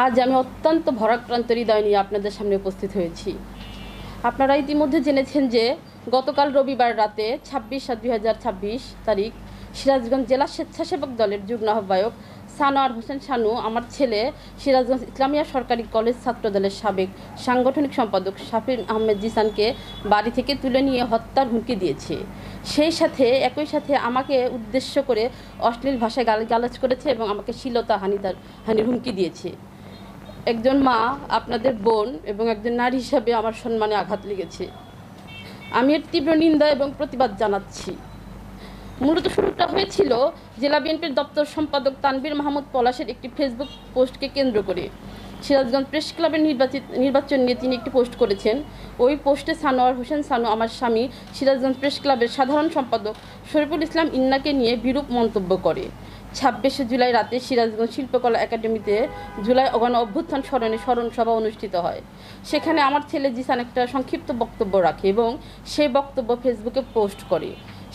আজ আমি অত্যন্ত ভরাক্রান্ত হৃদয় নিয়ে আপনাদের সামনে উপস্থিত হয়েছি। আপনারা ইতিমধ্যে জেনেছেন যে গতকাল রবিবার রাতে 26/7/2026 তারিখ সিরাজগঞ্জ জেলা স্বেচ্ছাসেবক দলের যুগ্ম আহ্বায়ক সানোয়ার হোসেন শানু আমার ছেলে সিরাজগঞ্জ ইসলামিয়া সরকারি কলেজ ছাত্রদলের সাবেক সাংগঠনিক সম্পাদক শাফিন আহমেদ জিসানকে বাড়ি থেকে তুলে নিয়ে হত্যার হুমকি দিয়েছে। সেই সাথে একই সাথে আমাকে উদ্দেশ্য করে অশ্লীল ভাষায় গালাগালাজ করেছে এবং আমাকে হানির হুমকি দিয়েছে। একজন মা, আপনাদের বোন এবং একজন নারী হিসাবে আমার সম্মানে আঘাত লেগেছে। আমি এর তীব্র নিন্দা এবং প্রতিবাদ জানাচ্ছি। মূলত শুরুটা হয়েছিল জেলা বিএনপির দপ্তর সম্পাদক তানভীর মাহমুদ পলাশের একটি ফেসবুক পোস্টকে কেন্দ্র করে। সিরাজগঞ্জ প্রেস ক্লাবের নির্বাচন নিয়ে তিনি একটি পোস্ট করেছেন। ওই পোস্টে সানোয়ার হোসেন শানু আমার স্বামী সিরাজগঞ্জ প্রেস ক্লাবের সাধারণ সম্পাদক শরীফুল ইসলাম ইন্নাকে নিয়ে বিরূপ মন্তব্য করে। 26শে জুলাই রাতে সিরাজগঞ্জ শিল্পকলা একাডেমিতে জুলাই গণ অভ্যুত্থান স্মরণে স্মরণ সভা অনুষ্ঠিত হয়। সেখানে আমার ছেলে জিসান একটা সংক্ষিপ্ত বক্তব্য রাখে এবং সেই বক্তব্য ফেসবুকে পোস্ট করে।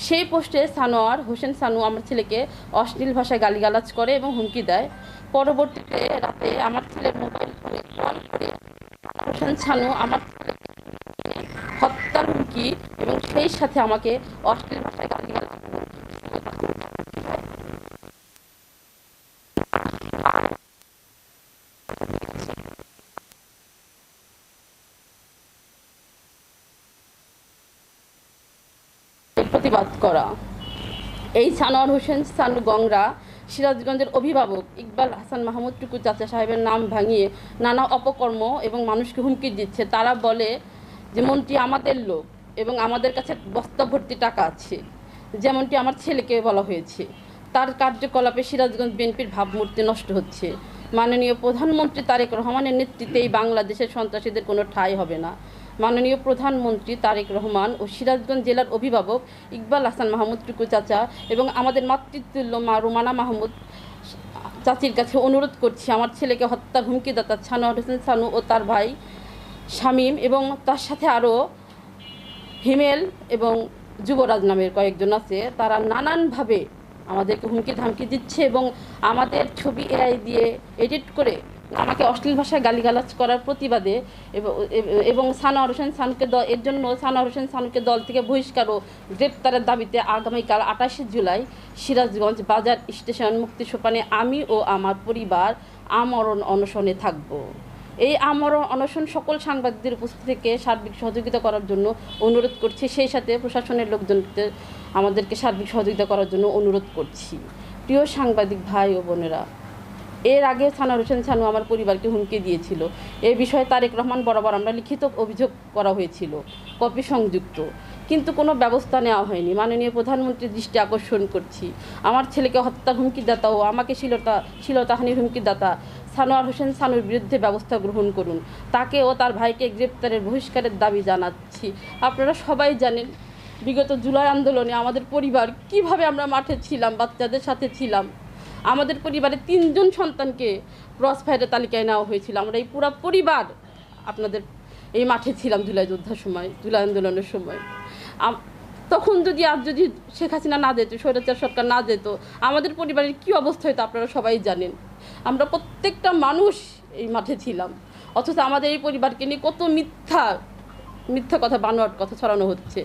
সেই পোস্টে সানোয়ার হোসেন শানু আমার ছেলেকে অশ্লীল ভাষায় গালিগালাজ করে এবং হুমকি দেয়। পরবর্তীতে রাতে আমার ছেলের মোবাইল ফোনে কল করে হোসেন শানু আমার ছেলেকে হত্যার হুমকি এবং সেই সাথে আমাকে অশ্লীল ভাষায় গালিগালাজ প্রতিবাদ করা। এই সানোয়ার হোসেন শানু গংরা সিরাজগঞ্জের অভিভাবক ইকবাল হাসান মাহমুদ টুকু চাচা সাহেবের নাম ভাঙিয়ে নানা অপকর্ম এবং মানুষকে হুমকি দিচ্ছে। তারা বলে যে মন্ত্রী আমাদের লোক এবং আমাদের কাছে বস্তা ভর্তি টাকা আছে, যেমনটি আমার ছেলেকে বলা হয়েছে। তার কার্যকলাপে সিরাজগঞ্জ বিএনপির ভাবমূর্তি নষ্ট হচ্ছে। মাননীয় প্রধানমন্ত্রী তারেক রহমানের নেতৃত্বেই বাংলাদেশের সন্ত্রাসীদের কোনো ঠাঁই হবে না। মাননীয় প্রধানমন্ত্রী তারেক রহমান ও সিরাজগঞ্জ জেলার অভিভাবক ইকবাল হাসান মাহমুদ টুকু চাচা এবং আমাদের মাতৃতুল্য মা রুমানা মাহমুদ চাচির কাছে অনুরোধ করছি, আমার ছেলেকে হত্যার হুমকিদাতা সানোয়ার হোসেন শানু ও তার ভাই শামীম এবং তার সাথে আরও হিমেল এবং যুবরাজ নামের কয়েকজন আছে। তারা নানানভাবে আমাদেরকে হুমকি ধামকি দিচ্ছে এবং আমাদের ছবি এআই দিয়ে এডিট করে আমাকে অশ্লীল ভাষায় গালিগালাজ করার প্রতিবাদে এবং সানোয়ার হোসেন শানুকে এর জন্য সানোয়ার হোসেন শানুকে দল থেকে বহিষ্কার ও গ্রেপ্তারের দাবিতে আগামীকাল 28শে জুলাই সিরাজগঞ্জ বাজার স্টেশন মুক্তি সোপানে আমি ও আমার পরিবার আমরণ অনশনে থাকব। এই আমরণ অনশন সকল সাংবাদিকদের উপস্থিত থেকে সার্বিক সহযোগিতা করার জন্য অনুরোধ করছি। সেই সাথে প্রশাসনের লোকজনদের আমাদেরকে সার্বিক সহযোগিতা করার জন্য অনুরোধ করছি। প্রিয় সাংবাদিক ভাই ও বোনেরা, এর আগে সানোয়ার হোসেন শানু আমার পরিবারকে হুমকি দিয়েছিল। এই বিষয়ে তারেক রহমান বরাবর আমরা লিখিত অভিযোগ করা হয়েছিল, কপি সংযুক্ত, কিন্তু কোনো ব্যবস্থা নেওয়া হয়নি। মাননীয় প্রধানমন্ত্রীর দৃষ্টি আকর্ষণ করছি, আমার ছেলেকে হত্যার হুমকিদাতা ও আমাকে শ্লীলতাহানির হুমকিদাতা সানোয়ার হোসেন শানুর বিরুদ্ধে ব্যবস্থা গ্রহণ করুন। তাকে ও তার ভাইকে গ্রেপ্তারের বহিষ্কারের দাবি জানাচ্ছি। আপনারা সবাই জানেন বিগত জুলাই আন্দোলনে আমাদের পরিবার কিভাবে আমরা মাঠে ছিলাম, বাচ্চাদের সাথে ছিলাম। আমাদের পরিবারে 3 জন সন্তানকে ক্রস ফায়ারের তালিকায় নেওয়া হয়েছিল। আমরা এই পুরো পরিবার আপনাদের এই মাঠে ছিলাম জুলাই আন্দোলনের সময়। তখন যদি শেখ হাসিনা না যেত, স্বৈরাচার সরকার না যেত, আমাদের পরিবারের কী অবস্থা হতো আপনারা সবাই জানেন। আমরা প্রত্যেকটা মানুষ এই মাঠে ছিলাম, অথচ আমাদের এই পরিবারকে নিয়ে কত মিথ্যা কথা, বানোয়াট কথা ছড়ানো হচ্ছে।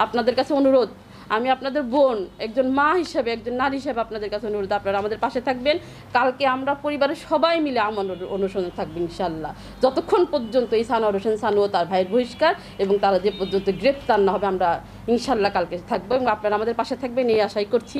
আপনাদের কাছে অনুরোধ, আমি আপনাদের বোন, একজন মা হিসেবে, একজন নারী হিসেবে আপনাদের কাছে অনুরোধ, আপনারা আমাদের পাশে থাকবেন। কালকে আমরা পরিবারের সবাই মিলে আমার অনুসরণে থাকবেন ইনশাল্লাহ, যতক্ষণ পর্যন্ত এই সানোয়ার হোসেন শানু ও তার ভাইয়ের বহিষ্কার এবং তারা যে পর্যন্ত গ্রেপ্তার না হবে। আমরা ইনশাল্লাহ কালকে থাকবো এবং আপনারা আমাদের পাশে থাকবেন এই আশাই করছি।